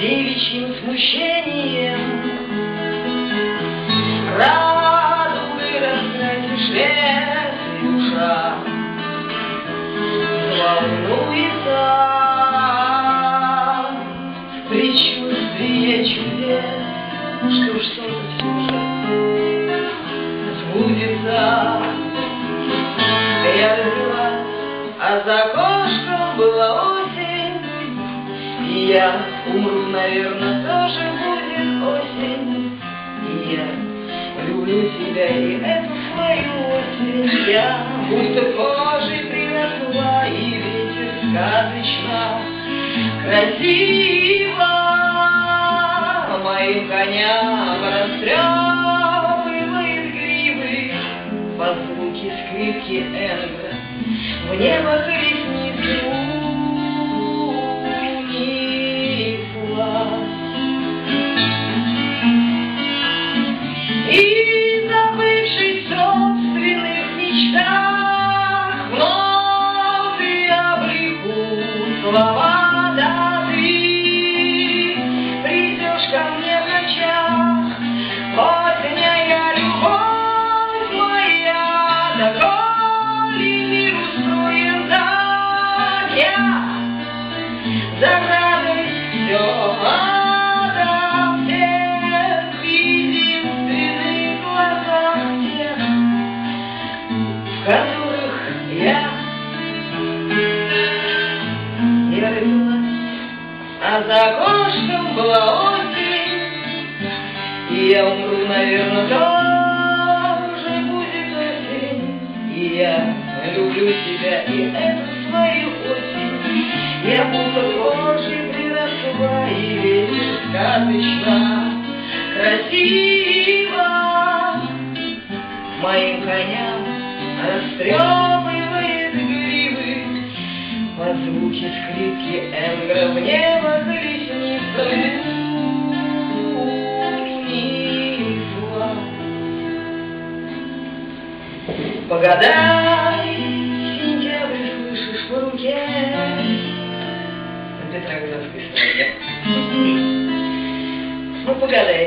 девичьим смущением. Радугой раскрасишь лес и душа волнуется в предчувствие чудес. Что ж, солнце все же сбудется. Я родилась, а за окошком была осень, и я умру, наверное, тоже будет осень. И я люблю тебя и эту свою осень. Я будто кожей приросла, и ветер сказочно красиво моим коням растрепывает гривы под звуки скрипки Энгра. В небо колесницы унеслась. И забывшись в собственных мечтах, вновь я обреку слова, да ты придешь ко мне в ночах, поздняя любовь моя, доколе мир устроен так, я за радость все отдам, всех единственных глазах тех, в которых я родилась, а за окошком была осень, и я умру, наверное, тоже будет осень. И я люблю тебя и эту свою осень. Я будто кожей приросла, и ветер сказочно красиво моим коням растрепывает гривы под звуки скрипки Энгра. В небо колесница унесла. Погадай, сентябрь, слышишь, по руке. Это Петроградская история. Ну, погадай.